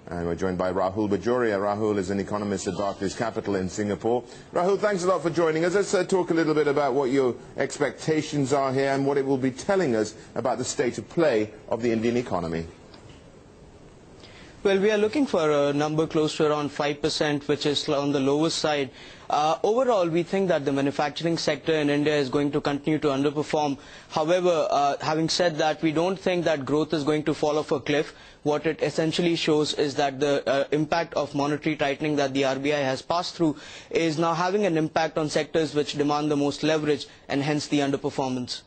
And we're joined by Rahul Bajoria. Rahul is an economist at Barclays Capital in Singapore. Rahul, thanks a lot for joining us. Let's talk a little bit about what your expectations are here and what it will be telling us about the state of play of the Indian economy. Well, we are looking for a number close to around 5%, which is on the lowest side. Overall, we think that the manufacturing sector in India is going to continue to underperform. However, having said that, we don't think that growth is going to fall off a cliff. What it essentially shows is that the impact of monetary tightening that the RBI has passed through is now having an impact on sectors which demand the most leverage, and hence the underperformance.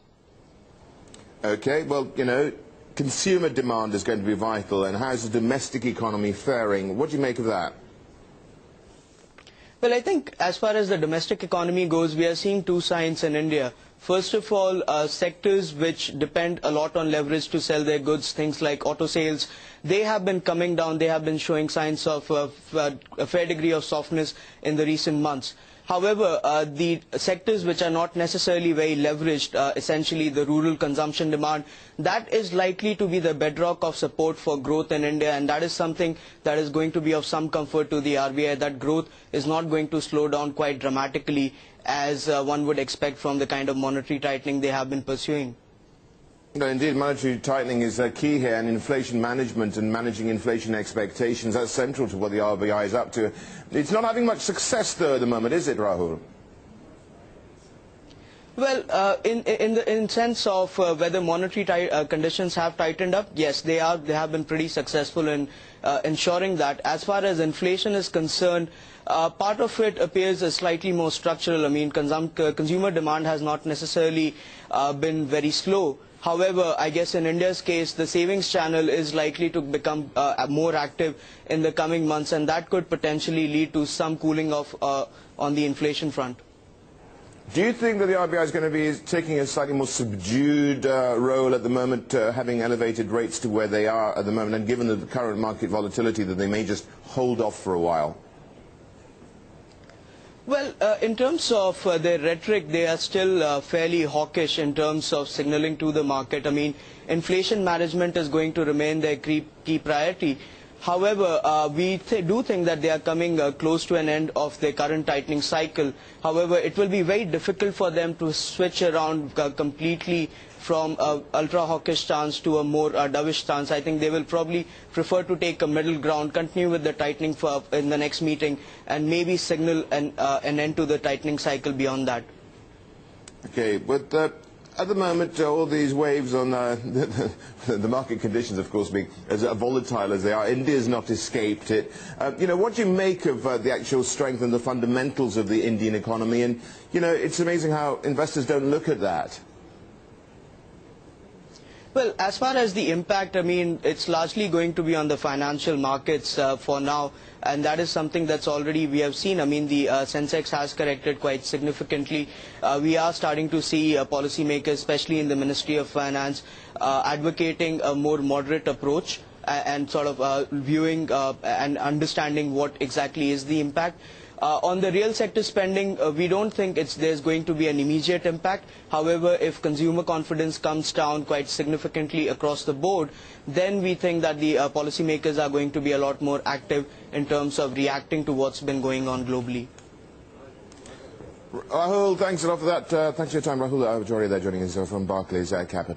Okay, well, you know, consumer demand is going to be vital, and how's the domestic economy faring? What do you make of that? Well, I think as far as the domestic economy goes, we are seeing two signs in India. First of all, sectors which depend a lot on leverage to sell their goods, things like auto sales, they have been coming down. They have been showing signs of a fair degree of softness in the recent months. However, the sectors which are not necessarily very leveraged, essentially the rural consumption demand, that is likely to be the bedrock of support for growth in India, and that is something that is going to be of some comfort to the RBI, that growth is not going to slow down quite dramatically as one would expect from the kind of monetary tightening they have been pursuing. No, indeed, monetary tightening is key here, and inflation management and managing inflation expectations, that's central to what the RBI is up to. It's not having much success, though, at the moment, is it, Rahul? Well, in sense of whether monetary conditions have tightened up, yes, they are. They have been pretty successful in ensuring that. As far as inflation is concerned, part of it appears as slightly more structural. I mean, consumer demand has not necessarily been very slow. However, I guess in India's case, the savings channel is likely to become more active in the coming months, and that could potentially lead to some cooling off on the inflation front. Do you think that the RBI is going to be taking a slightly more subdued role at the moment, having elevated rates to where they are at the moment, and given the current market volatility, that they may just hold off for a while? Well, in terms of their rhetoric, they are still fairly hawkish in terms of signaling to the market. I mean, inflation management is going to remain their key priority. However, we do think that they are coming close to an end of their current tightening cycle. However, it will be very difficult for them to switch around completely from an ultra-hawkish stance to a more dovish stance. I think they will probably prefer to take a middle ground, continue with the tightening in the next meeting, and maybe signal an end to the tightening cycle beyond that. Okay, but at the moment, all these waves on the market conditions, of course, being as volatile as they are, India's not escaped it. You know, what do you make of the actual strength and the fundamentals of the Indian economy? And, you know, it's amazing how investors don't look at that. Well, as far as the impact, I mean, it's largely going to be on the financial markets for now, and that is something that's already we have seen. I mean, the Sensex has corrected quite significantly. We are starting to see policymakers, especially in the Ministry of Finance, advocating a more moderate approach and sort of viewing and understanding what exactly is the impact. On the real sector spending, we don't think there's going to be an immediate impact. However, if consumer confidence comes down quite significantly across the board, then we think that the policymakers are going to be a lot more active in terms of reacting to what's been going on globally. Rahul, thanks a lot for that. Thanks for your time, Rahul Bajoria, there joining us from Barclays Capital.